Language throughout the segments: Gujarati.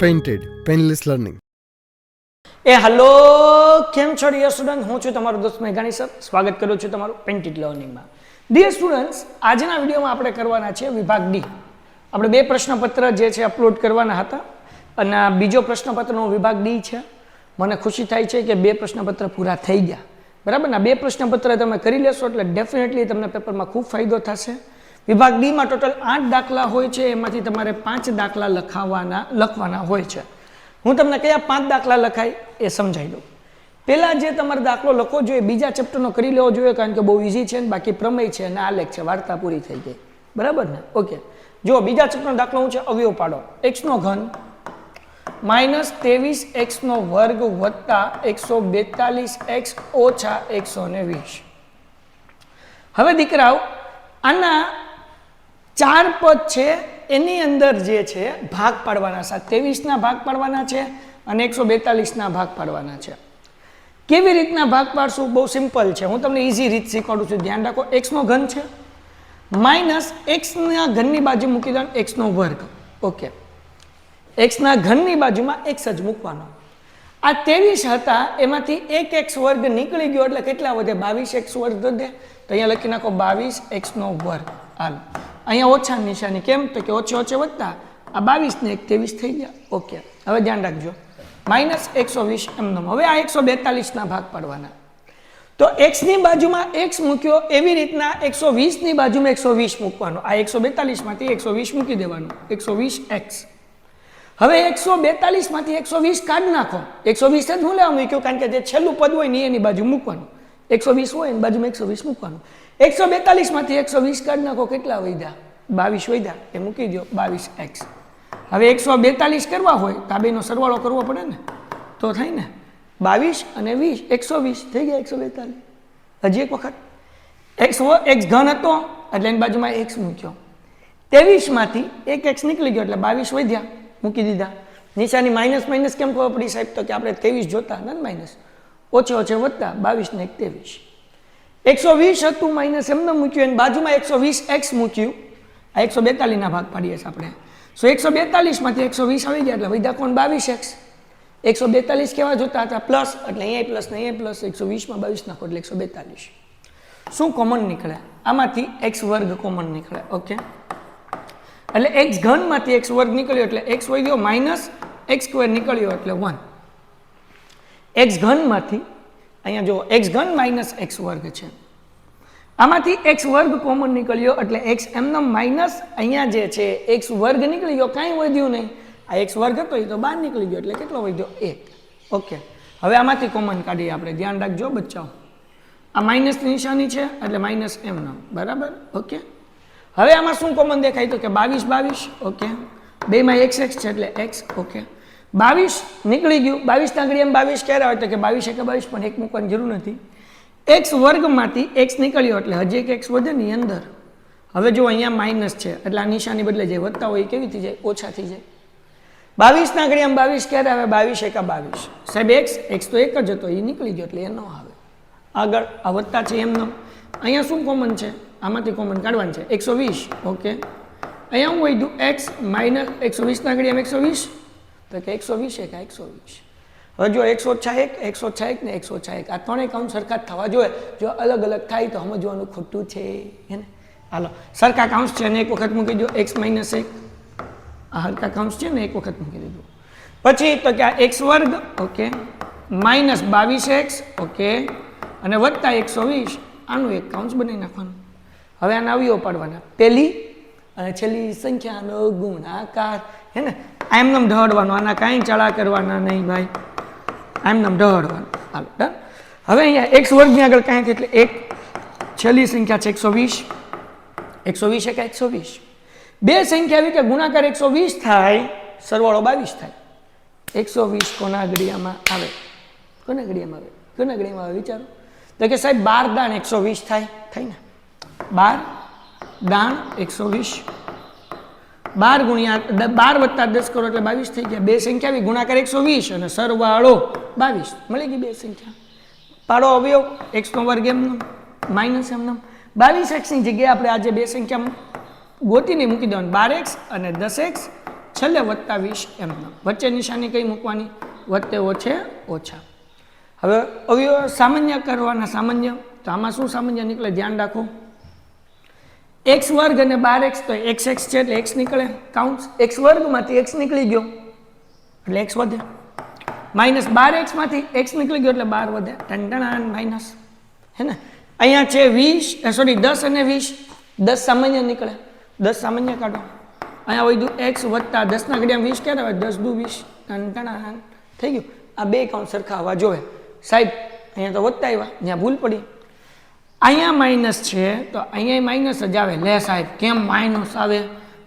Painted, Painless Learning. હેલો કેમ છો ડિયર સ્ટુડન્ટ, હું છું તમારો દોસ્ત મેઘાણી સર. સ્વાગત કરું છું તમારું પેઇન્ટેડ લર્નિંગમાં. ડિયર સ્ટુડન્ટ્સ, આજના વિડીયોમાં આપણે કરવાના છે વિભાગ ડી. આપણે બે પ્રશ્નપત્ર જે છે અપલોડ કરવાના હતા અને આ બીજો પ્રશ્નપત્રનો વિભાગ ડી છે. મને ખુશી થાય છે કે બે પ્રશ્નપત્ર પૂરા થઈ ગયા, બરાબર ને. બે પ્રશ્નપત્ર તમે કરી લેશો એટલે ડેફિનેટલી તમને પેપરમાં ખૂબ ફાયદો થશે. વિભાગ ડીમાં ટોટલ 8 દાખલા હોય છે, એમાંથી તમારે 5 દાખલા લખવાના હોય છે. હું તમને કયા 5 દાખલા લખાય એ સમજાવી દઉં. પહેલાં જે તમારે દાખલો લખવો જોઈએ બીજા ચેપ્ટરનો કરી લેવો જોઈએ, કારણ કે બહુ ઇઝી છે ને બાકી પ્રમેય છે અને આલેખ છે, વાર્તા પૂરી થઈ ગઈ, બરાબર ને. ઓકે, જો બીજા ચેપ્ટરનો દાખલો હું છે અવયવ પાડો. x નો ઘન -23x નો વર્ગ વત્તા 142x ઓછા 120. હવે દીકરાઓ, આના 4 પદ છે, એની અંદર જે છે ભાગ પાડવાના છે. 23 ના ભાગ પાડવાના છે અને 142 ના ભાગ પાડવાના છે. કેવી રીતના ભાગ પાડશું? બહુ સિમ્પલ છે, હું તમને ઇઝી રીત શીખવાડું છું. ધ્યાન રાખો, x નો ઘન છે માઇનસ x ના ઘનની બાજુ મૂકી દો x નો વર્ગ. ઓકે, x ના ઘનની બાજુમાં x જ મૂકવાનો. આ 23 હતા, એમાંથી 1x વર્ગ નીકળી ગયો એટલે કેટલા વધે? 22x વર્ગ વધે. તો અહીંયા લખી નાખો 22x નો વર્ગ. હાલ, અહીંયા ઓછા નિશાની, કેમ તો કે ઓછે ઓછે વધતા આ 22 ને 23 થઈ ગયા. ઓકે, હવે ધ્યાન રાખજો, -120 એમનો. હવે આ 142 ના ભાગ પાડવાના. તો x ની બાજુમાં x મૂક્યો, એવી રીતના 120 ની બાજુમાં 120 મૂકવાનો. આ 142 માંથી 120 મૂકી દેવાનું, 120x. હવે 142 માંથી 120 કાઢી નાખો. 120 જ હું લેવા મૂક્યો, કારણ કે જે છેલ્લું પદ હોય ને એની બાજુ મૂકવાનું. 120 હોય ને બાજુમાં 120 મૂકવાનું. 142 માંથી 120 કાઢી નાખો, કેટલા વધ્યા? 22 વધ્યા, એ મૂકી દો 22x. હવે 142 કરવા હોય તો આ બેનો સરવાળો કરવો પડે ને, તો થાય ને 22 અને 20, 120 થઈ ગયા 142. હજી એક વખત x ઘન હતો એટલે એની બાજુમાં x મૂક્યો. 23 માંથી 1x નીકળી ગયો એટલે 22 વધ્યા, મૂકી દીધા. નિશાની માઇનસ માઇનસ કેમ ખબર પડી સાહેબ? તો કે આપણે 23 જોતા ને માઇનસ, ઓછે ઓછે વધતા 22 ને 23. 120 હતું માઇનસ એમને મૂક્યું, એની બાજુમાં 120x મૂક્યું. આ 142 ના ભાગ પાડીએ છીએ આપણે. સો 142 માંથી 120 આવી ગયા એટલે વધ્યા કોણ? 22x. 142 કેવા જોતા હતા? પ્લસ, એટલે અહીંયા પ્લસ ને અહીંયા પ્લસ. 120 માં 22 નાખો એટલે 142. શું કોમન નીકળે? આમાંથી x વર્ગ કોમન નીકળે. ઓકે, એટલે x ઘન માંથી x વર્ગ નીકળ્યો એટલે x વધ્યો, માઇનસ x સ્ક્વેર નીકળ્યો એટલે 1. x ઘન માંથી અહીંયા જો x ઘન માઇનસ x વર્ગ છે, આમાંથી x વર્ગ કોમન નીકળ્યો એટલે x એમનો માઇનસ અહીંયા જે છે x વર્ગ નીકળી ગયો, કાંઈ વધ્યું નહીં. આ x વર્ગ હતો એ તો બહાર નીકળી ગયો એટલે કેટલો વધ્યો? 1. ઓકે, હવે આમાંથી કોમન કાઢીએ આપણે. ધ્યાન રાખજો બચ્ચાઓ, આ માઇનસની નિશાની છે એટલે માઇનસ એમનો, બરાબર. ઓકે, હવે આમાં શું કોમન દેખાય? તો કે 22. ઓકે, બેમાં x છે એટલે x. ઓકે, 22 નીકળી ગયું. 22 ના ઘડી એમ 22 ક્યારે આવે? તો કે 22 કે 22, પણ એક મૂકવાની જરૂર નથી. x વર્ગમાંથી x નીકળ્યો એટલે હજી એક x વધે ની અંદર. હવે જો અહીંયા માઇનસ છે એટલે આ નિશાની બદલે જાય, વધતા હોય કેવી થઈ જાય? ઓછા થઈ જાય. 22 ના ઘડી એમ 22 ક્યારે આવે? 22 કે 22. સાહેબ x તો એક જ હતો, એ નીકળી ગયો એટલે એ ન આવે. આગળ આ વધતા છે એમનો. અહીંયા શું કોમન છે? આમાંથી કોમન કાઢવાનું છે 120. ઓકે, અહીંયા હું વધ્યું x માઇનસ 120 ના ઘડી એમ 120, તો કે 120 કે 120. હવે જો x ઓછા 1, x ઓછા 1 ને x ઓછા 1, આ ત્રણેય કાઉન્ટ સરખા જ થવા જોઈએ. જો અલગ અલગ થાય તો સમજવાનું ખોટું છે, હે ને. હાલો, સરખા કાઉન્ટ છે ને એક વખત મૂકી દો, x માઇનસ 1. આ હરખા કાઉન્ટ છે ને એક વખત મૂકી દીધું. પછી તો કે આ x વર્ગ. Okay, minus 22x. ઓકે, અને વત્તા 120. આનું એક કાઉન્ટ બનાવી નાખવાનું. હવે આના અવયવ પાડવાના, પહેલી અને છેલ્લી સંખ્યાનો ગુણાકાર, હે ને. એમને ઢળવાનું, આના કાંઈ ચડા કરવાના નહીં ભાઈ, એમને ઢળવાનું. હાલો ડન. હવે અહીંયા x વર્ગની આગળ કાંઈ એટલે એક છેલ્લી સંખ્યા છે 120. 120 કે 120. બે સંખ્યા આવી કે ગુણાકાર 120 થાય, સરવાળો 22 થાય. 120 કોના ઘડિયામાં આવે? કોના ઘડિયામાં આવે? કોના ઘડિયામાં આવે? વિચારો. તો કે સાહેબ 12 દાણ 120 થાય ને. 12 દાણ 120. 12 ગુણ્યા 12 વત્તા 10 કરો એટલે 22 થઈ ગયા. બે સંખ્યા આવી ગુણાકાર 120 અને સરવાળો 22, મળી ગઈ બે સંખ્યા. પાડો અવયવ, x નો વર્ગ એમનો માઇનસ એમનો. 22x ની જગ્યાએ આપણે આજે બે સંખ્યા ગોતીને મૂકી દેવાનું, 12x અને 10x છેલ્લે +20 એમ વચ્ચે નિશાની કઈ મૂકવાની વચ્ચે ઓછે ઓછા હવે અવયવ સામાન્ય કરવાના સામાન્ય તો આમાં શું સામાન્ય નીકળે ધ્યાન રાખો x વર્ગ અને 12x તો x છે એટલે x નીકળે કાઉન્સ x વર્ગમાંથી x નીકળી ગયો એટલે x વધે -12x માંથી x નીકળી ગયો એટલે 12 વધે ટંટણાન માઈનસ હે ને અહીંયા છે 10 અને 20 10 સામાન્ય નીકળે 10 સામાન્ય કાઢો અહીંયા વધ્યું x વત્તા 10 ના ઘડિયા 20 ક્યારે આવે 10 દુ 20 ટંટણાન થઈ ગયું આ બે કાઉન્ટ સરખા આવવા જોઈએ સાહેબ અહીંયા તો વધતા આવ્યા જ્યાં ભૂલ પડી અહીંયા માઇનસ છે તો અહીંયા માઇનસ જ આવે લે સાહેબ કેમ માઇનસ આવે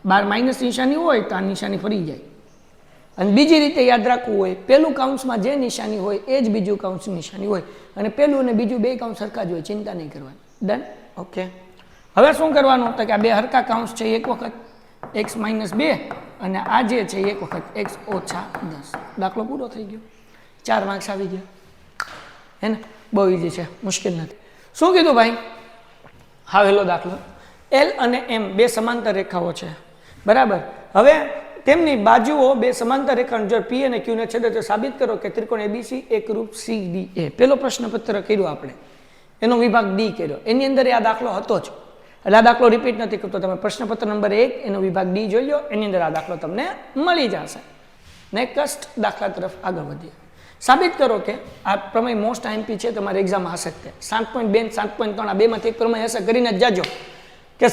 બાર માઇનસ નિશાની હોય તો આ નિશાની ફરી જાય અને બીજી રીતે યાદ રાખવું હોય પહેલું કાઉન્સમાં જે નિશાની હોય એ જ બીજું કાઉન્સની નિશાની હોય અને પહેલું અને બીજું બે કાઉન્સ સરખા જ હોય ચિંતા નહીં કરવાની ડન ઓકે હવે શું કરવાનું તો કે આ બે હરખા કાઉન્સ છે એક વખત x - 2 અને આ જે છે એક વખત x - 10 દાખલો પૂરો થઈ ગયો 4 માર્ક્સ આવી ગયા હે ને બહુ ઈઝી છે મુશ્કેલ નથી શું કીધું ભાઈ હા હેલો દાખલો L અને M બે સમાંતર રેખાઓ છે બરાબર હવે તેમની બાજુઓ બે સમાંતર રેખાઓ જો P અને Q ને છેદે તો સાબિત કરો કે ત્રિકોણ ABC એકરૂપ CDA પહેલો પ્રશ્નપત્ર કર્યો આપણે એનો વિભાગ D કર્યો એની અંદર આ દાખલો હતો જ એટલે આ દાખલો રિપીટ નથી કરતો તમે પ્રશ્નપત્ર નંબર 1 એનો વિભાગ D જોઈ લો એની અંદર આ દાખલો તમને મળી જશે નેક્સ્ટ દાખલા તરફ આગળ વધીએ સાબિત કરો કે આ પ્રમેય મોસ્ટ આઈએમપી છે તમારી એક્ઝામ હશે તે 7.2 7.3 આ બેમાંથી એક પ્રમેય હશે કરીને જ જાજો કે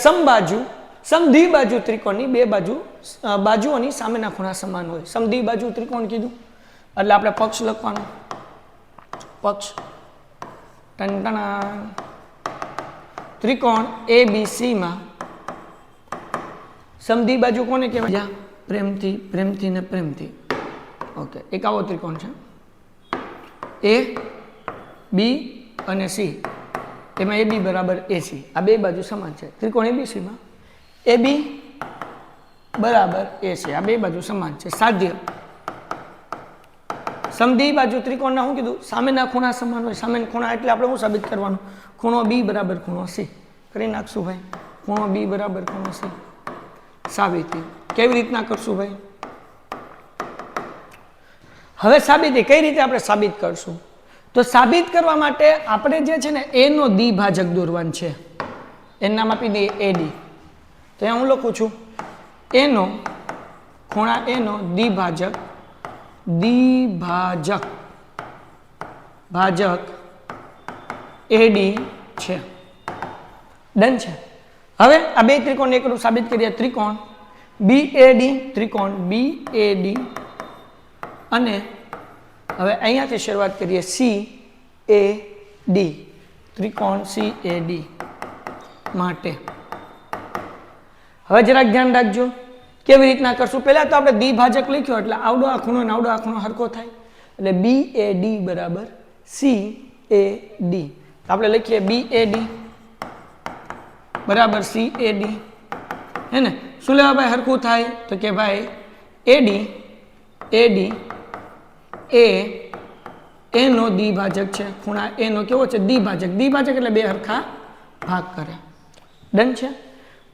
સમદ્વિબાજુ ત્રિકોણની બે બાજુઓની સામેના ખૂણા સમાન હોય સમદ્વિબાજુ ત્રિકોણ કીધું એટલે આપણે પક્ષ લખવાનો પક્ષ ટંટણા ત્રિકોણ ABC માં સમદ્વિબાજુ કોને કહેવાય પ્રેમથી ને પ્રેમથી ઓકે એક આવો ત્રિકોણ છે A B અને C એમાં AB બરાબર AC આ બે બાજુ સમાન છે ત્રિકોણ ABC માં AB બરાબર AC આ બે બાજુ સમાન છે સાધ્ય સમદ્વિબાજુ ત્રિકોણના શું કીધું સામેના ખૂણા સમાન હોય સામેના ખૂણા એટલે આપણે શું સાબિત કરવાનું ખૂણો B બરાબર ખૂણો C કરી નાખશું ભાઈ ખૂણો B બરાબર ખૂણો C સાબિતી કેવી રીતના કરશું ભાઈ હવે સાબિતી કઈ રીતે આપણે સાબિત કરશું તો સાબિત કરવા માટે આપણે જે છે ને A નો દ્વિભાજક દોરવાનું છે એનું નામ આપી દઈએ AD તો અહીંયા હું લખું છું A નો ખૂણા A નો દ્વિભાજક ભાજક AD છે ડન છે હવે આ બે ત્રિકોણ એકરૂપ સાબિત કરીએ ત્રિકોણ BAD અને હવે અહીંયાથી શરૂઆત કરીએ CAD ત્રિકોણ CAD માટે હવે જરાક ધ્યાન રાખજો કેવી રીતના કરશું પહેલા તો આપણે દ્વિભાજક લખ્યો એટલે આવડો આ ખૂણો અને આવડો આ ખૂણો હરખો થાય એટલે BAD બરાબર CAD તો આપણે લખીએ BAD બરાબર CAD હે ને શું લેવા ભાઈ હરખું થાય તો કે ભાઈ AD એ નો દ્વિભાજક છે ખૂણા એ નો કેવો છે દ્વિભાજક એટલે બે હરખા ભાગ કરે ડન છે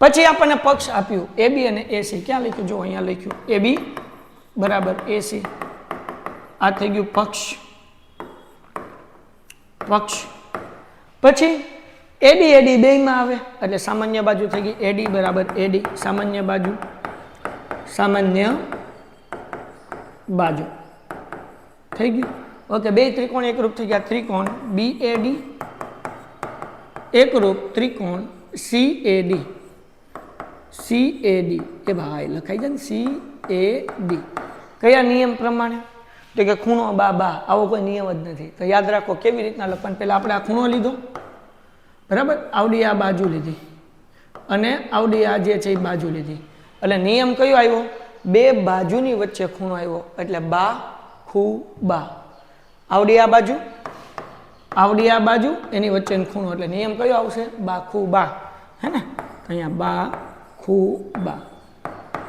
પછી આપણને પક્ષ આપ્યું AB અને AC ક્યાં લખ્યું જો અહીંયા લખ્યું AB બરાબર AC આ થઈ ગયું પક્ષ પછી AD બેયમાં આવે એટલે સામાન્ય બાજુ થઈ ગઈ AD બરાબર AD સામાન્ય બાજુ થઈ ગયું ઓકે બે ત્રિકોણ એકરૂપ થઈ ગયા ત્રિકોણ BAD એકરૂપ ત્રિકોણ CAD એ ભાઈ લખાઈ જાય ને CAD કયા નિયમ પ્રમાણે તો કે ખૂણો બા આવો કોઈ નિયમ જ નથી તો યાદ રાખો કેવી રીતના લખવાનું પહેલા આપણે આ ખૂણો લીધો બરાબર આવડી આ બાજુ લીધી અને આવડી આ જે છે એ બાજુ લીધી એટલે નિયમ કયો આવ્યો બે બાજુની વચ્ચે ખૂણો આવ્યો એટલે બા આવડી આ બાજુ એની વચ્ચેનો ખૂણો એટલે નિયમ કયો આવશે બા હે ને અહીંયા બા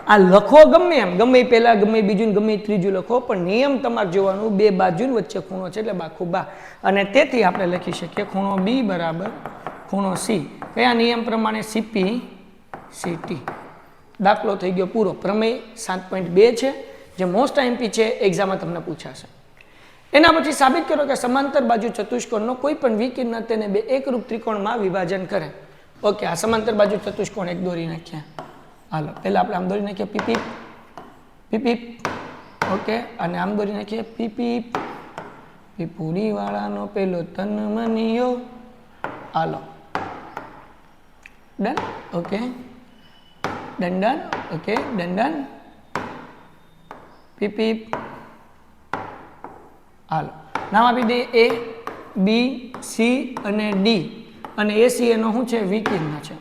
આ લખો ગમે એમ ગમે પહેલા ગમે બીજું ગમે ત્રીજું લખો પણ નિયમ તમારે જોવાનું બે બાજુની વચ્ચે ખૂણો છે એટલે બા અને તેથી આપણે લખી શકીએ ખૂણો B બરાબર ખૂણો C કયા નિયમ પ્રમાણે CP CT દાખલો થઈ ગયો પૂરો. પ્રમેય 7.2 છે જે મોસ્ટ આઈએમપી છે, એક્ઝામમાં તમને પૂછાશે. એના પછી સાબિત કરો કે સમાંતર બાજુ ચતુષ્કોણનો કોઈ પણ વિકિરણ તેને બે એકરૂપ ત્રિકોણમાં વિભાજન કરે. ઓકે, આ સમાંતર બાજુ ચતુષ્કોણ એક દોરી નાખ્યા. હાલો, પહેલા આપણે આમ દોરી નાખીએ પીપીપ પીપીપ. ઓકે, અને આમ દોરી નાખીએ પીપીપ. પીપુડી વાળાનો પેલો તન મનિયો. હાલો, done. Okay, done done. Okay, done done. પીપીપ. હાલો, નામ આપી દે એ, બી, સી અને ડી. અને એસી એનો શું છે? વિકિરણ છે.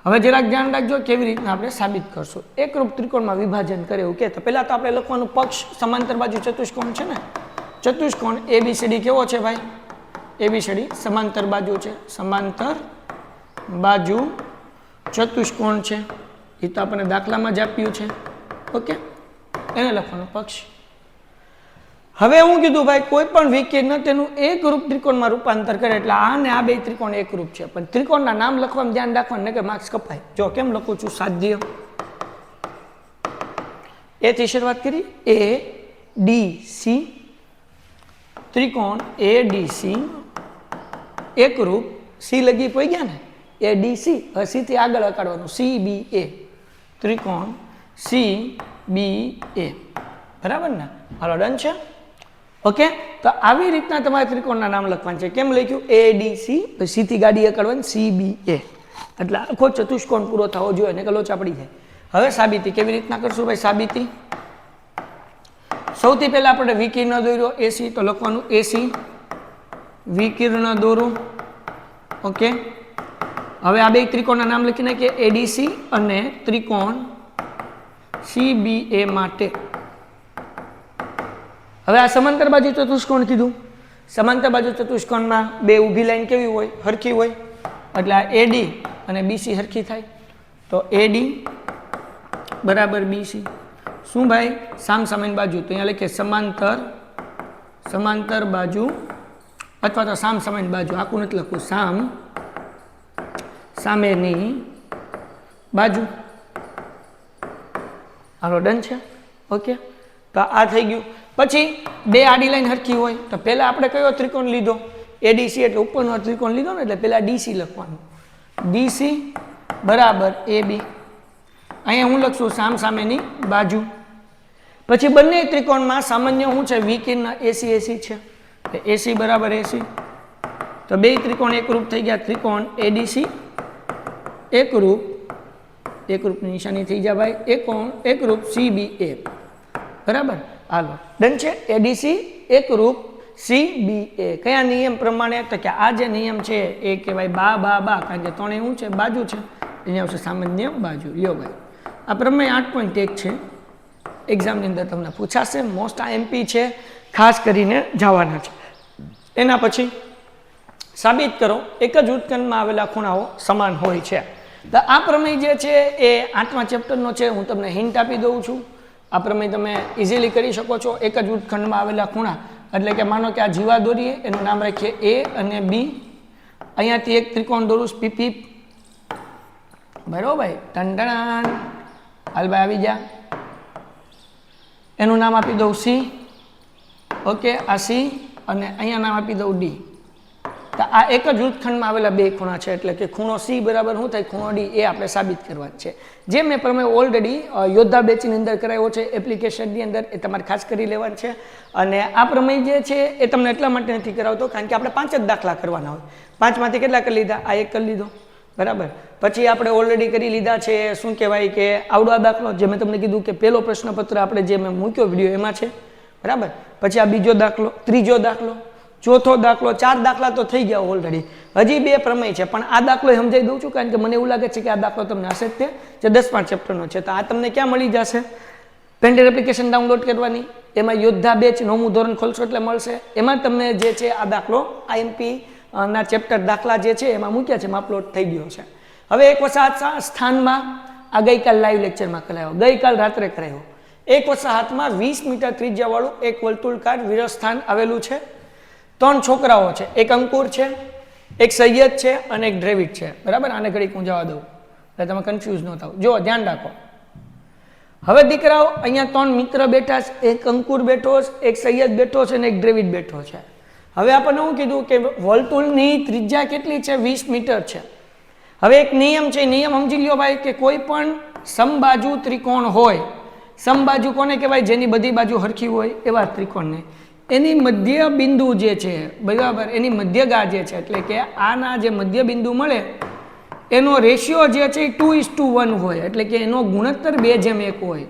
હવે જરાક ધ્યાન રાખજો કેવી રીતના આપણે સાબિત કરશું. એકરૂપ ત્રિકોણમાં વિભાજન કરે એવું કે, તો પહેલા તો આપણે લખવાનું પક્ષ સમાંતર બાજુ ચતુષ્કોણ છે ને, ચતુષ્કોણ એબીસીડી કેવો છે ભાઈ? એબીસીડી સમાંતર બાજુ છે, સમાંતર બાજુ ચતુષ્કોણ છે. એ તો આપણને દાખલામાં જ આપ્યું છે. ઓકે, એને લખવાનું પક્ષ. હવે હું કીધું ભાઈ કોઈ પણ વિકિરણ તેનું એકરૂપ ત્રિકોણમાં રૂપાંતર કરે, એટલે આ ને આ બે ત્રિકોણ એકરૂપ છે, પણ ત્રિકોણના નામ લખવામાં ધ્યાન રાખવાનું, કે માર્ક્સ કપાય. જો કેમ લખું છું? સાધ્ય એ થી શરૂઆત કરી, એ ડી સી, ત્રિકોણ એ ડી સી એકરૂપ. સી લગી પોઈ ગયા ને, એ ડી સી. હવે સી થી આગળ અકાળવાનું, સી બી એ, ત્રિકોણ સી બી એ. બરાબર ને? હાલો, ડન છે. ઓકે, તો આવી રીતના તમારે ત્રિકોણના નામ લખવાનું છે. કેમ લખ્યું? એ ડી સી, સી થી ગાડી અકળવાની, સી બી એ. એટલે આખો ચતુષ્કોણ પૂરો થવો જોઈએ, ને લોચા પડી જાય. હવે સાબિતી કેવી રીતના કરશું ભાઈ? સાબિતી સૌથી પહેલા આપણે વિકિરણ દોર્યો એસી, તો લખવાનું એસી વિકિરણ દોરો. ઓકે, હવે આ બે ત્રિકોણના નામ લખી નાખીએ, એડીસી અને ત્રિકોણ CBA માટે. હવે આ સમાંતર બાજુ ચતુષ્કોણ કીધું. સમાંતર બાજુ ચતુષ્કોણમાં બે ઊભી લાઈન કેવી હોય? હરખી હોય. એટલે આ AD અને BC હરખી થાય. તો AD બરાબર BC. શું ભાઈ? સામસામેની બાજુ. તો અહીંયા લખીએ સમાંતર બાજુ અથવા તો સામસામેની બાજુ. આખું નથી લખવું, સામેની બાજુ. હાલો, ડન છે. ઓકે, તો આ થઈ ગયું. પછી બે આડી લાઈન હરખી હોય તો પહેલા આપણે કયો ત્રિકોણ લીધો? ADC, એટલે ઉપરનો ત્રિકોણ લીધો ને, એટલે પહેલા DC લખવાનું. DC બરાબર AB. અહીંયા હું લખશું સામસામેની બાજુ. પછી બંને ત્રિકોણમાં સામાન્ય શું છે? વિકિરણ AC છે. AC બરાબર AC. તો બે ત્રિકોણ એકરૂપ થઈ ગયા. ત્રિકોણ ADC એકરૂપની નિશાની થઈ જાય ભાઈ. એકરૂપ CBA. બરાબર? હાલો, ડન છે. ADC એકરૂપ CBA. કયા નિયમ પ્રમાણે? તો કે આ જે નિયમ છે એ કહેવાય બા, કારણ કે ત્રણે શું છે? બાજુ છે. અહીંયા આવશે સામાન્ય બાજુ. લ્યો ભાઈ, આ પ્રમેય 8.1 છે. એક્ઝામની અંદર તમને પૂછાશે. મોસ્ટ MP છે, ખાસ કરીને જવાના છે. એના પછી સાબિત કરો એક જ ઉત્કંડમાં આવેલા ખૂણાઓ સમાન હોય છે. તો આ પ્રમેય જે છે એ 8મા ચેપ્ટરનો છે. હું તમને હિન્ટ આપી દઉં છું. આ પ્રમેય તમે ઇઝીલી કરી શકો છો. એક જ ઉત્ખંડમાં આવેલા ખૂણા, એટલે કે માનો કે આ જીવા દોરીએ, એનું નામ રાખીએ A અને B. અહીંયાથી એક ત્રિકોણ દોરું, PP. બરોબર? ટંટણ. હાલ ભાઈ, આવી જા. એનું નામ આપી દઉં C. ઓકે, આ C અને અહીંયા નામ આપી દઉં D. તો આ એક જ વૃત્તખંડમાં આવેલા બે ખૂણા છે, એટલે કે ખૂણો C બરાબર શું થાય? ખૂણો D. એ આપણે સાબિત કરવા છે. જે મેં પ્રમેય ઓલરેડી યોદ્ધા બેચની અંદર કરાવ્યો છે, એપ્લિકેશનની અંદર, એ તમારે ખાસ કરી લેવાનું છે. અને આ પ્રમેય જે છે એ તમને એટલા માટે નથી કરાવતો કારણ કે આપણે 5 જ દાખલા કરવાના હોય. 5માંથી કેટલા કરી લીધા? આ એક કરી લીધો. બરાબર? પછી આપણે ઓલરેડી કરી લીધા છે શું કહેવાય કે આવડો આ દાખલો, જે મેં તમને કીધું કે પહેલો પ્રશ્નપત્ર આપણે જે મેં મૂક્યો વિડીયો એમાં છે. બરાબર? પછી આ બીજો દાખલો, ત્રીજો દાખલો, ચોથો દાખલો, 4 દાખલા તો થઈ ગયા ઓલરેડી. હજી 2 પ્રમેય છે, પણ આ દાખલો સમજાવી દઉં છું કારણ કે મને એવું લાગે છે કે આ દાખલો તમને હશે જ તે, જે 10મા ચેપ્ટરનો છે. તો આ તમને ક્યાં મળી જશે? પેન્ટેડ એપ્લિકેશન ડાઉનલોડ કરવાની, એમાં યોદ્ધા બેચ 9મું ધોરણ ખોલશો એટલે મળશે. એમાં તમને જે છે આ દાખલો IMP ના ચેપ્ટર દાખલા જે છે એમાં મૂક્યા છે, એમાં અપલોડ થઈ ગયો છે. હવે એક વસાહત સ્થાનમાં આ ગઈકાલ લાઈવ લેક્ચરમાં કરાયો, ગઈકાલ રાત્રે કરાયો. એક વસાહતમાં 20 મીટર ત્રિજ્યાવાળું એક વર્તુળકાર વિરસ્થાન આવેલું છે. 3 છોકરાઓ છે, એક અંકુર છે, એક સૈયદ છે અને એક ડ્રેવિડ છે. બરાબર? આને ઘડીક હું જવા દઉં. એટલે તમે કન્ફ્યુઝ ન થાવ. જો ધ્યાન રાખો. હવે દીકરાઓ અહીંયા 3 મિત્ર બેઠા છે, એક અંકુર બેઠો છે, એક સૈયદ બેઠો છે અને એક દ્રવિડ બેઠો છે. હવે આપણને શું કીધું કે વર્તુળની ત્રિજ્યા કેટલી છે? 20 મીટર છે. હવે એક નિયમ છે, નિયમ સમજી લ્યો ભાઈ કે કોઈ પણ સમબાજુ ત્રિકોણ હોય, સમબાજુ કોને કહેવાય? જેની બધી બાજુ હરખી હોય એવા ત્રિકોણને. એની મધ્ય બિંદુ જે છે, બરાબર, એની મધ્યગા જે છે, એટલે કે આના જે મધ્ય બિંદુ મળે એનો રેશિયો જે છે એ 2:1 હોય, એટલે કે એનો ગુણોત્તર 2:1 હોય.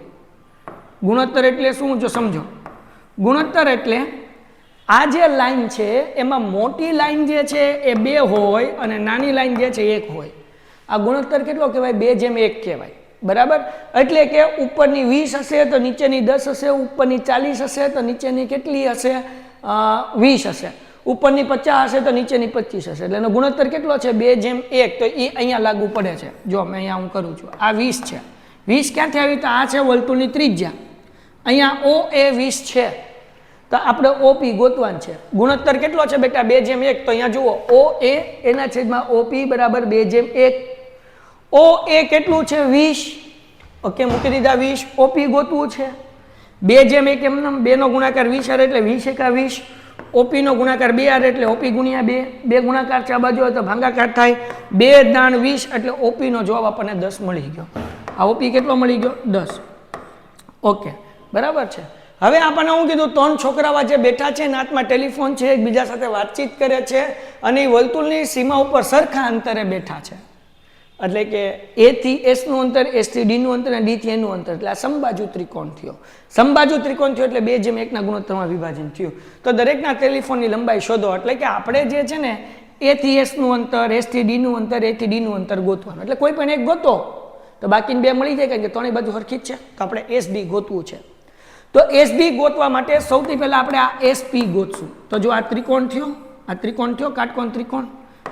ગુણોત્તર એટલે શું? જો સમજો, ગુણોત્તર એટલે આ જે લાઈન છે એમાં મોટી લાઈન જે છે એ 2 હોય અને નાની લાઈન જે છે 1 હોય. આ ગુણોત્તર કેટલો કહેવાય? 2:1 કહેવાય. બરાબર. એટલે કે ઉપરની 20 હશે તો નીચેની 10 હશે, ઉપરની 40 હશે તો નીચેની કેટલી હશે? 20 હશે, ઉપરની 50 હશે તો નીચેની 25 હશે. એટલે એનો ગુણોત્તર કેટલો છે? 2:1. તો એ અહીંયા લાગુ પડે છે. જો મેં અહીંયા હું કરું છું, આ 20 છે. 20 ક્યાંથી આવી? તો આ છે વર્તુળની ત્રિજ્યા. અહીંયા O એ 20 છે, તો આપણે OP ગોતવાનું છે. ગુણોત્તર કેટલો છે બેટા? 2:1. તો અહીંયા જુઓ, O એ એના છેદમાં OP બરાબર 2:1. O એ કેટલું છે? 20. ઓકે, મૂકી દીધા 20. OP ગોતવું છે. 2:1 એમને 2 નો ગુણાકાર 20 એટલે 20 એકા 20. OP નો ગુણાકાર 2 એટલે OP ગુણ્યા 2. 2 ગુણાકાર છે આ બાજુ હોય તો ભાગાકાર થાય. 2 દાણ 20 એટલે OP નો જવાબ આપણને 10 મળી ગયો. આ OP કેટલો મળી ગયો? 10. ઓકે, બરાબર છે. હવે આપણને હું કીધું, 3 છોકરાઓ જે બેઠા છે ને હાથમાં ટેલિફોન છે, એકબીજા સાથે વાતચીત કરે છે અને એ વર્તુળની સીમા ઉપર સરખા અંતરે બેઠા છે. એટલે કે A થી S નું અંતર, S થી D નું અંતર અને D થી A નું અંતર. એટલે આ સમબાજુ ત્રિકોણ થયો. સમબાજુ ત્રિકોણ થયો એટલે 2:1 ના ગુણોત્તરમાં વિભાજન થયું. તો દરેકના ટેલિફોનની લંબાઈ શોધો. એટલે કે આપણે જે છે ને A થી S નું અંતર, S થી D નું અંતર, A થી D નું અંતર ગોતવાનું. એટલે કોઈ પણ એક ગોતો તો બાકીને 2 મળી જાય, કારણ કે ત્રણેય બાજુ હરખી જ છે. તો આપણે SD ગોતવું છે. તો SD ગોતવા માટે સૌથી પહેલા આપણે આ SP ગોતશું. તો જો આ ત્રિકોણ થયો, આ ત્રિકોણ થયો, કાટકોણ ત્રિકોણ,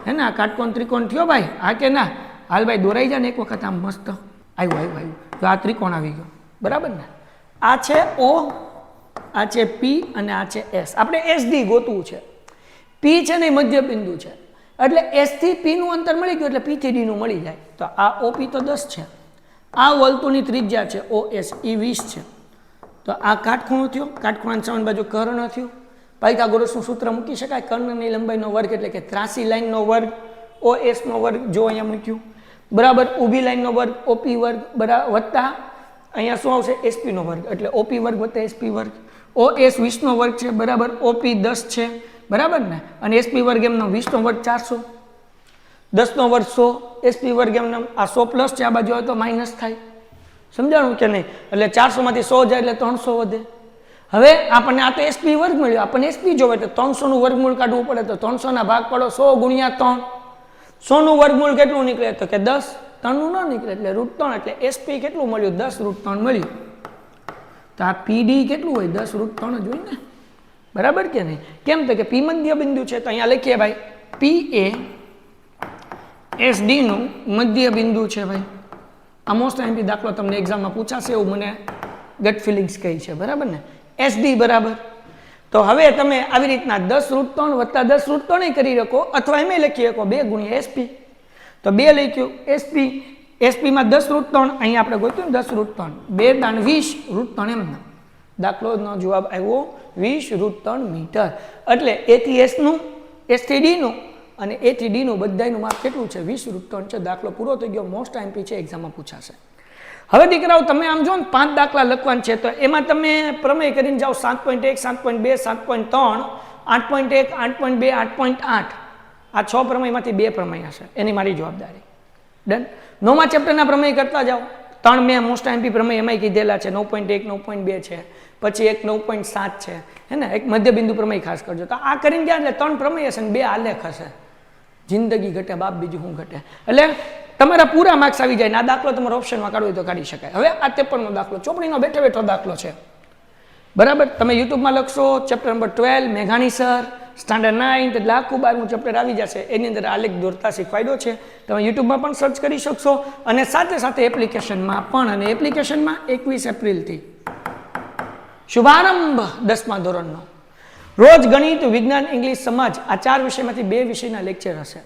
હે ને? આ કાટકોણ ત્રિકોણ થયો ભાઈ, હા કે ના? હાલ ભાઈ દોરાઈ જાય ને એક વખત આમ મસ્ત. આવ્યું. તો આ ત્રિકોણ આવી ગયો, બરાબર ને? આ છે O, આ છે P અને આ છે S. આપણે SD ગોતવું છે. P છે ને મધ્ય બિંદુ છે, એટલે S થી P નું અંતર મળી ગયું એટલે P થી D નું મળી જાય. તો આ OP તો 10 છે. આ વર્તુળની ત્રિજ્યા છે OS, એ 20 છે. તો આ કાટખૂણો થયો, કાટખૂણાની સામે બાજુ કર્ણ થયું. પાયથાગોરસનું સૂત્ર મૂકી શકાય. કર્ણની લંબાઈનો વર્ગ એટલે કે ત્રાસી લાઈનનો વર્ગ, OS નો વર્ગ જો અહીંયા મૂક્યું, બરાબર. ઊભી લાઈનનો વર્ગ OP વર્ગ બરાબર વત્તા અહીંયા શું આવશે? SP નો વર્ગ, એટલે OP વર્ગ વત્તા SP વર્ગ. OS 20 નો વર્ગ છે, બરાબર. OP 10 છે, બરાબર ને? અને SP વર્ગ એમનો 20 નો વર્ગ 400, 10 નો વર્ગ 100, SP વર્ગ એમનો આ 100 પ્લસ છે, આ બાજુ હોય તો માઇનસ થાય. સમજાણું કે નહીં? એટલે 400 માંથી 100 જાય એટલે 300 વધે. હવે આપણને આ તો SP વર્ગ મળ્યો, આપણને SP જોવે એટલે 300 નું વર્ગમૂળ કાઢવું પડે. તો 300 ના ભાગ પડો 100 ગુણ્યા 3. 100 નું વર્ગમૂળ કેટલું નીકળે? તો કે 10. 3 નું ન નીકળે એટલે √3. એટલે SP કેટલું મળ્યું? 10√3 મળ્યું. તો આ PD કેટલું હોય? 10√3 જ હોય ને, બરાબર કે નહીં? કેમ? તો કે P મધ્ય બિંદુ છે. તો અહીંયા લખીએ ભાઈ, P એ SD નું મધ્ય બિંદુ છે ભાઈ. આ મોસ્ટ એમપી દાખલો તમને એક્ઝામમાં પૂછાશે એવું મને ગટ ફિલિંગ્સ કહી છે, બરાબર ને? SD બરાબર. તો હવે તમે આવી રીતના 10√3 વત્તા 10√3 કરી શકો, અથવા એમ લખી શકો 2 ગુણ્યા SP. તો 2 લખ્યું SP. SP માં 10√3, અહીંયા આપણે ગોત્યું ને 10√3, 2 દાણ 20√3 એમના. દાખલોનો જવાબ આવ્યો 20√3 મીટર. એટલે A થી S નું, S થી D નું અને A થી D નું બધાયનું માપ કેટલું છે? 20√3 છે. દાખલો પૂરો થઈ ગયો. મોસ્ટ એમપી છે, એક્ઝામમાં પૂછાશે. હવે દીકરાઓ તમે આમ જો ને 5 દાખલા લખવાના છે, તો એમાં તમે પ્રમેય કરીને જાઓ 7.1, 7.2, 7.3, 8.1, 8.2, 8.8. આ 6 પ્રમેયમાંથી 2 પ્રમેય હશે, એની મારી જવાબદારી. ડન. 9મા ચેપ્ટરના પ્રમેય કરતા જાઓ. 3 મેં મોસ્ટ એમપી પ્રમેય એમાંય કીધેલા છે. 9.1, 9.2 છે, પછી એક 9.7 છે, હે ને? એક મધ્યબિંદુ પ્રમેય ખાસ કરજો. તો આ કરીને ગયા એટલે 3 પ્રમેય હશે ને 2 આલેખ હશે. જિંદગી ઘટે બાપ, બીજું શું ઘટે? એટલે તમારા પૂરા માર્ક્સ આવી જાય ને આ દાખલો તમારે ઓપ્શનમાં કાઢવો હોય તો કાઢી શકાય. હવે આ 53નો દાખલો ચોપડીનો બેઠો દાખલો છે, બરાબર. તમે યુટ્યુબમાં લખશો ચેપ્ટર નંબર 12 મેઘાણી સર સ્ટાન્ડર્ડ 9, એટલે આખું 12મું ચેપ્ટર આવી જશે. એની અંદર આલેખ દોરતા શીખવાડ્યો છે. તમે યુટ્યુબમાં પણ સર્ચ કરી શકશો અને સાથે સાથે એપ્લિકેશનમાં પણ. અને એપ્લિકેશનમાં 21 એપ્રિલથી શુભારંભ 10મા ધોરણનો. રોજ ગણિત, વિજ્ઞાન, ઇંગ્લિશ, સમાજ આ 4 વિષયમાંથી 2 વિષયના લેક્ચર હશે.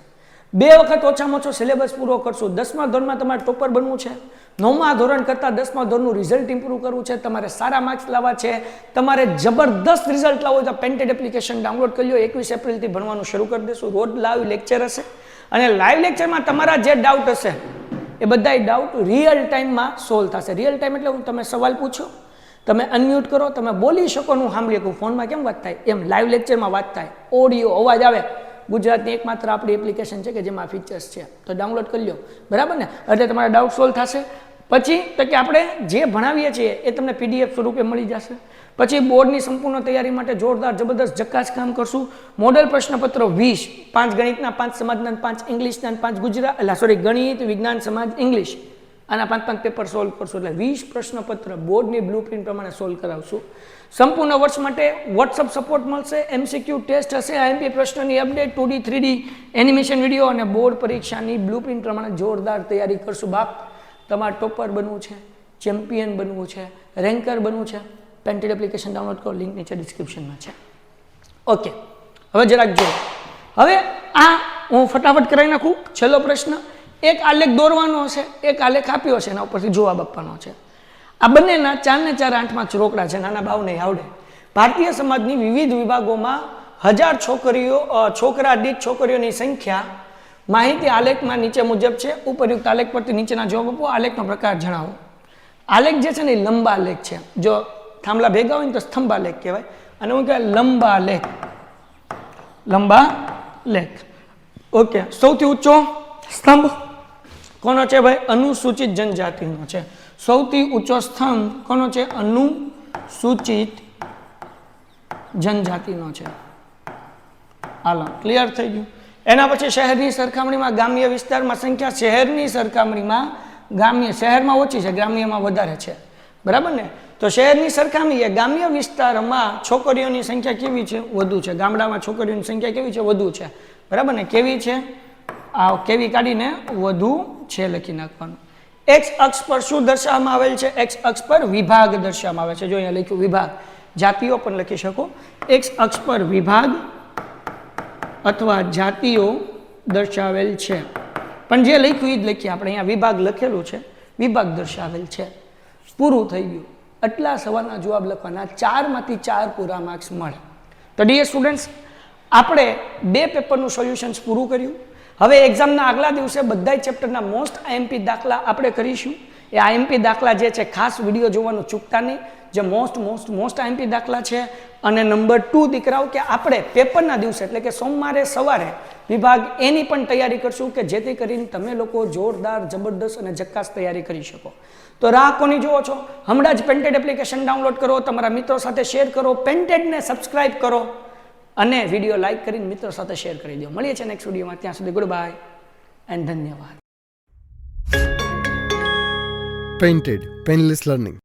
2 વખત ઓછામાં ઓછો સિલેબસ પૂરો કરશું. 10મા ધોરણમાં તમારે ટોપર બનવું છે, 9મા ધોરણ કરતાં 10મા ધોરણનું રિઝલ્ટ ઇમ્પ્રૂવ કરવું છે, તમારે સારા માર્ક્સ લાવવા છે, તમારે જબરદસ્ત રિઝલ્ટ લાવવું તો પેન્ટેડ એપ્લિકેશન ડાઉનલોડ કરી લો. 21 એપ્રિલથી ભણવાનું શરૂ કરી દઈશું. રોજ લાઈવ લેક્ચર હશે અને લાઈવ લેક્ચરમાં તમારા જે ડાઉટ હશે એ બધા ડાઉટ રિયલ ટાઈમમાં સોલ્વ થશે. રિયલ ટાઈમ એટલે હું તમે સવાલ પૂછો, તમે અનમ્યુટ કરો, તમે બોલી શકો, હું સાંભળી શકું. ફોનમાં કેમ વાત થાય એમ લાઈવ લેક્ચરમાં વાત થાય, ઓડિયો અવાજ આવે. ગુજરાતની એકમાત્ર આપણી એપ્લિકેશન છે કે જેમાં ફીચર્સ છે, તો ડાઉનલોડ કરી લો. બરાબર ને? એટલે તમારા ડાઉટ સોલ્વ થશે. પછી તો કે આપણે જે ભણાવીએ છીએ એ તમને PDF સ્વરૂપે મળી જશે. પછી બોર્ડની સંપૂર્ણ તૈયારી માટે જોરદાર જબરદસ્ત જકાસ કામ કરશું. મોડેલ પ્રશ્નપત્ર 20, 5 ગણિતના, 5 સમાજના, 5 ઇંગ્લિશના, 5 ગુજરાત ગણિત, વિજ્ઞાન, સમાજ, ઇંગ્લિશ, આના 5 પેપર સોલ્વ કરશું. એટલે 20 પ્રશ્નપત્ર બોર્ડની બ્લુપ્રિન્ટ પ્રમાણે સોલ્વ કરાવશું. સંપૂર્ણ વર્ષ માટે વોટ્સઅપ સપોર્ટ મળશે, MCQ ટેસ્ટ હશે, IMP પ્રશ્નની update, 2D 3D animation video અને બોર્ડ પરીક્ષાની બ્લુપ્રિન્ટ પ્રમાણે જોરદાર તૈયારી કરશું. બાપ, તમારે ટોપર બનવું છે, ચેમ્પિયન બનવું છે, રેન્કર બનવું છે, પેન્ટેડ એપ્લિકેશન ડાઉનલોડ કરો, લિંક નીચે ડિસ્ક્રિપ્શનમાં છે. ઓકે, હવે જરાક જો. હવે આ હું ફટાફટ કરાવી નાખું. છેલ્લો પ્રશ્ન, એક આલેખ દોરવાનો હશે, એક આલેખ આપ્યો છે, એના ઉપરથી જવાબ આપવાનો છે. આ બંનેના 4 ને 4 8માં રોકડા છે, નાના ભાવને આવડે. ભારતીય સમાજની વિવિધ વિભાગોમાં 1000 છોકરા દીઠ છોકરીઓની સંખ્યા માહિતી આલેખમાં નીચે મુજબ છે. ઉપરયુક્ત આલેખ પરથી નીચેના જવાબ આપો. આલેખનો પ્રકાર જણાવો. આલેખ જે છે ને એ લંબા આલેખ છે. જો થાંભલા ભેગા હોય ને તો સ્તંભાલેખ કહેવાય, અને હું કહેવાય લંબા લેખ. લંબા લેખ. ઓકે, સૌથી ઊંચો સ્તંભ કોનો છે ભાઈ? અનુસૂચિત જનજાતિનો છે. સૌથી ઊંચો સ્તંભ કોનો છે? અનુસૂચિત જનજાતિનો છે. હાલો, ક્લિયર થઈ ગયું. એના પછી શહેરની સરખામણીમાં ગ્રામ્ય વિસ્તારમાં સંખ્યા શહેરની સરખામણીમાં શહેરમાં ઓછી છે, ગ્રામ્યમાં વધારે છે. બરાબર ને? તો શહેરની સરખામણીએ ગ્રામ્ય વિસ્તારમાં છોકરીઓની સંખ્યા કેવી છે? વધુ છે. ગામડામાં છોકરીઓની સંખ્યા કેવી છે? વધુ છે. બરાબર ને? કેવી છે? આ કેવી કાઢીને વધુ છે લખી નાખવાનું. X અક્ષ પર શું દર્શાવવામાં આવેલ છે? X અક્ષ પર વિભાગ દર્શાવવામાં આવે છે. જો અહીંયા લખ્યું વિભાગ, જાતિઓ પણ લખી શકો. X અક્ષ પર વિભાગ અથવા જાતિઓ દર્શાવેલ છે. પણ જે લખ્યું એ જ લખીએ આપણે. અહીંયા વિભાગ લખેલું છે, વિભાગ દર્શાવેલ છે. પૂરું થઈ ગયું. આટલા સવાલના જવાબ લખવાના, 4 માંથી 4 પૂરા માર્ક્સ મળે. તો ડિયર સ્ટુડન્ટ્સ, આપણે 2 પેપરનું સોલ્યુશન્સ પૂરું કર્યું. હવે એક્ઝામના આગલા દિવસે બધા ચેપ્ટરના મોસ્ટ IMP દાખલા આપણે કરીશું. એ IMP દાખલા જે છે ખાસ વિડીયો જોવાનું ચૂકતા નહીં, જે મોસ્ટ IMP દાખલા છે. અને નંબર 2 દીકરાઓ, કે આપણે પેપરના દિવસે એટલે કે સોમવારે સવારે વિભાગ એની પણ તૈયારી કરશું, કે જેથી કરીને તમે લોકો જોરદાર જબરદસ્ત અને જક્કાસ તૈયારી કરી શકો. તો રાહ કોની જુઓ છો? હમણાં જ પેન્ટેડ એપ્લિકેશન ડાઉનલોડ કરો, તમારા મિત્રો સાથે શેર કરો, પેન્ટેડને સબસ્ક્રાઇબ કરો અને વિડીયો લાઇક કરીને મિત્રો સાથે શેર કરી દો. મળીએ છીએ નેક્સ્ટ વિડીયોમાં. ત્યાં સુધી ગુડ બાય એન્ડ ધન્યવાદ. Painted Painless Learning.